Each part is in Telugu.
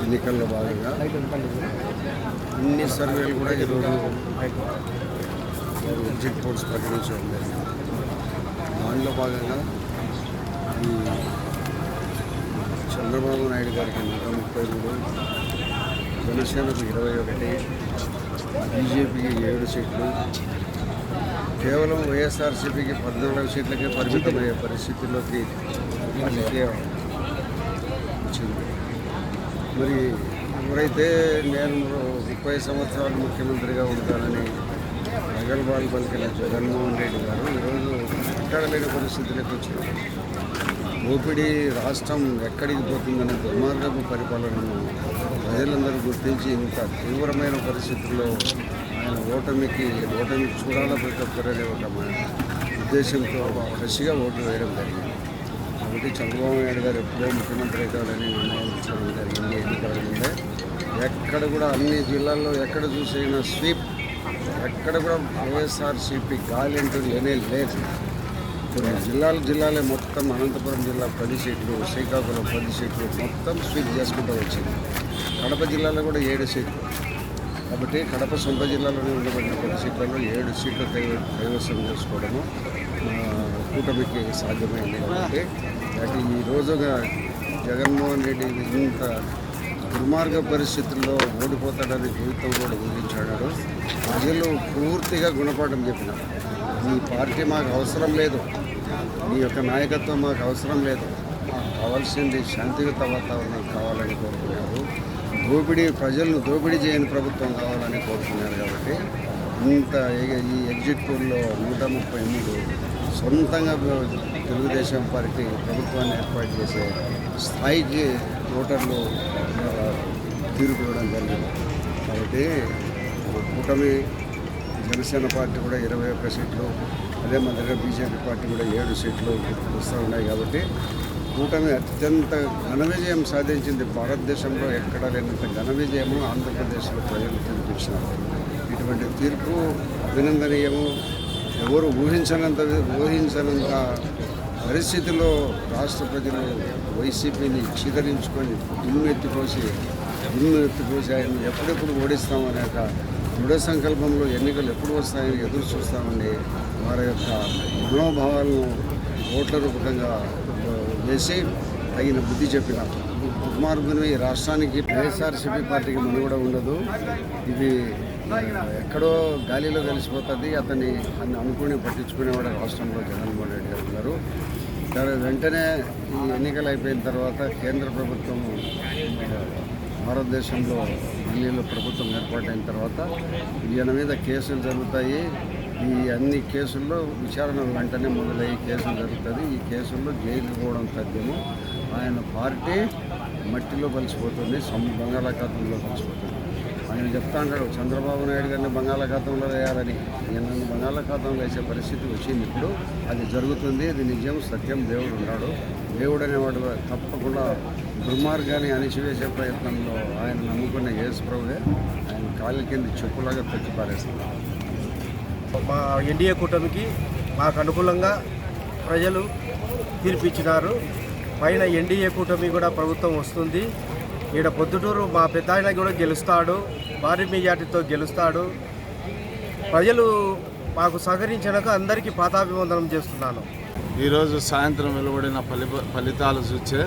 ఎన్నికల్లో భాగంగా అన్ని సర్వేలు కూడా ఈరోజు ఎగ్జిట్ పోల్స్ ప్రకటించడం జరిగింది. దానిలో భాగంగా ఈ చంద్రబాబు నాయుడు గారికి 133, జనసేనకు 21, బీజేపీకి 7 సీట్లు, కేవలం వైఎస్ఆర్సీపీకి 14 సీట్లకే పరిమితమయ్యే పరిస్థితుల్లోకి రాజకీయ వచ్చింది. మరి ఎవరైతే నేను 30 సంవత్సరాలు ముఖ్యమంత్రిగా ఉంటానని ప్రగల్భాలు పలికిన జగన్మోహన్ రెడ్డి గారు ఈరోజు మాట్లాడలేని పరిస్థితులకు వచ్చినారు. దోపిడీ రాష్ట్రం ఎక్కడికి పోతుందనే దుర్మార్గపు పరిపాలనను ప్రజలందరూ గుర్తించి ఇంత తీవ్రమైన పరిస్థితుల్లో ఆయన ఓటమి చూడాల ప్రతి ఒక్కరనే ఒక ఉద్దేశంతో కసిగా ఓట్లు వేయడం జరిగింది. కాబట్టి చంద్రబాబు నాయుడు గారు ఎప్పుడో ముఖ్యమంత్రి అవుతారని నిర్ణయం తీసుకోవడం జరిగింది. ఎన్నికల ముందే ఎక్కడ కూడా అన్ని జిల్లాల్లో ఎక్కడ చూసైనా స్వీప్, ఎక్కడ కూడా వైఎస్ఆర్సీపీ గాలి అంటూ లేనే లేదు. కొన్ని జిల్లాలే మొత్తం అనంతపురం జిల్లా 10 సీట్లు, శ్రీకాకుళం 10 సీట్లు మొత్తం స్వీప్ చేసుకుంటూ వచ్చింది. కడప జిల్లాలో కూడా 7 సీట్లు. కాబట్టి కడప సొంత జిల్లాలోనే ఉండబడిన 10 సీట్లలో 7 సీట్లు కైవసం చేసుకోవడము కూటమికి సాధ్యమైంది. కాబట్టి అటు ఈ రోజుగా జగన్మోహన్ రెడ్డి ఇంత దుర్మార్గ పరిస్థితుల్లో ఓడిపోతాడని జీవితం కూడా ఊహించాడు. ప్రజలు పూర్తిగా గుణపాఠం చెప్పినారు. నీ పార్టీ మాకు అవసరం లేదు, నీ యొక్క నాయకత్వం మాకు అవసరం లేదు, మాకు కావాల్సింది శాంతియుత వాతావరణం కావాలని కోరుకున్నారు. ప్రజలను దోపిడీ చేయని ప్రభుత్వం కావాలని కోరుకున్నారు. కాబట్టి ఇంత ఈ ఎగ్జిట్ పోల్లో 133 సొంతంగా తెలుగుదేశం పార్టీ ప్రభుత్వాన్ని ఏర్పాటు చేసే స్థాయికి ఓటర్లు తీర్పు ఇవ్వడం జరిగింది. కాబట్టి కూటమి జనసేన పార్టీ కూడా 21 సీట్లు, అదే మాదిరిగా బీజేపీ పార్టీ కూడా 7 సీట్లు వస్తూ ఉన్నాయి. కాబట్టి కూటమి అత్యంత ఘన విజయం సాధించింది. భారతదేశంలో ఎక్కడా లేనంత ఘన విజయము ఆంధ్రప్రదేశ్లో ప్రజలు తీర్పిచ్చినారు. ఇటువంటి తీర్పు అభినందనీయము. ఎవరు ఊహించనంత పరిస్థితిలో రాష్ట్ర ప్రజలు వైసీపీని చీదరించుకొని దుమ్ము ఎత్తిపోసి ఆయన ఎప్పుడెప్పుడు ఓడిస్తామనే ఒక దృఢ సంకల్పంలో ఎన్నికలు ఎప్పుడు వస్తాయని ఎదురు చూస్తామని వారి యొక్క మనోభావాలను ఓట్ల రూపకంగా వేసి తగిన బుద్ధి చెప్పినారు. దుర్మార్గుని ఈ రాష్ట్రానికి వైఎస్ఆర్సీపీ పార్టీకి మనుగడ ఉండదు. ఇది ఎక్కడో గాలిలో కలిసిపోతుంది. అతన్ని అనుకుని పట్టించుకునేవాడు రాష్ట్రంలో జగన్మోహన్ రెడ్డి గారు ఉన్నారు. వెంటనే ఈ ఎన్నికలు అయిపోయిన తర్వాత కేంద్ర ప్రభుత్వం భారతదేశంలో ఢిల్లీలో ప్రభుత్వం ఏర్పాటైన తర్వాత ఈయన మీద కేసులు జరుగుతాయి. ఈ అన్ని కేసుల్లో విచారణ వెంటనే మొదలయ్యి కేసులు జరుగుతుంది. ఈ కేసుల్లో జైలుకు పోవడం తథ్యము. ఆయన పార్టీ మట్టిలో కలిసిపోతుంది, బంగాళాఖాతంలో కలిసిపోతుంది. ఆయన చెప్తా అంటాడు చంద్రబాబు నాయుడు గారిని బంగాళాఖాతంలో వేయాలని. నన్ను బంగాళాఖాతంలో వేసే పరిస్థితి వచ్చింది. ఇప్పుడు అది జరుగుతుంది. అది నిజం, సత్యం. దేవుడు ఉన్నాడు. దేవుడు అనేవాడు తప్పకుండా దుర్మార్గాన్ని అణిచివేసే ప్రయత్నంలో ఆయన నమ్ముకున్న యేసు ప్రభువే ఆయన కాళ్ళ కింద చెప్పులాగా తొక్కి పారేస్తున్నారు. మా ఎన్డీఏ కూటమికి మాకు అనుకూలంగా ప్రజలు తీర్పిచ్చినారు. పైన ఎన్డీఏ కూటమి కూడా ప్రభుత్వం వస్తుంది. ఈడ పొద్దుటూరు మా పెద్ద ఆయన కూడా గెలుస్తాడు, భారీ మెజార్టీతో గెలుస్తాడు. ప్రజలు మాకు సహకరించినాక అందరికీ పాతాభివందనం చేస్తున్నాను. ఈరోజు సాయంత్రం వెలువడిన ఫలితాలు చూస్తే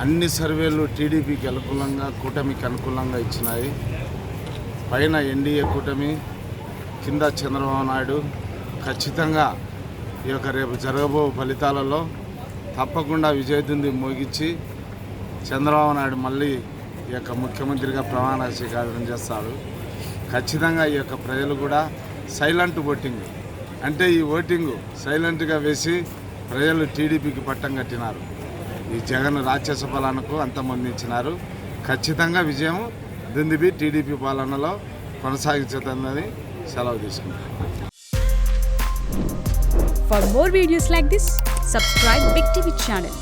అన్ని సర్వేలు టీడీపీకి అనుకూలంగా, కూటమికి అనుకూలంగా ఇచ్చినాయి. పైన ఎన్డీఏ కూటమి, కింద చంద్రబాబు నాయుడు. ఖచ్చితంగా ఈ యొక్క రేపు జరగబో ఫలితాలలో తప్పకుండా విజయదుంది మోగించి చంద్రబాబు నాయుడు మళ్ళీ ఈ యొక్క ముఖ్యమంత్రిగా ప్రమాణ స్వీకారం చేస్తాడు. ఖచ్చితంగా ఈ యొక్క ప్రజలు కూడా సైలెంట్ ఓటింగ్, అంటే ఈ ఓటింగు సైలెంట్గా వేసి ప్రజలు టీడీపీకి పట్టం కట్టినారు. ఈ జగన్ రాక్షస పాలనకు అంతమొందించినారు. ఖచ్చితంగా విజయం దుందిబి టీడీపీ పాలనలో కొనసాగించుతుందని సెలవు తీసుకుంటారు. For more videos like this, subscribe Big TV channel.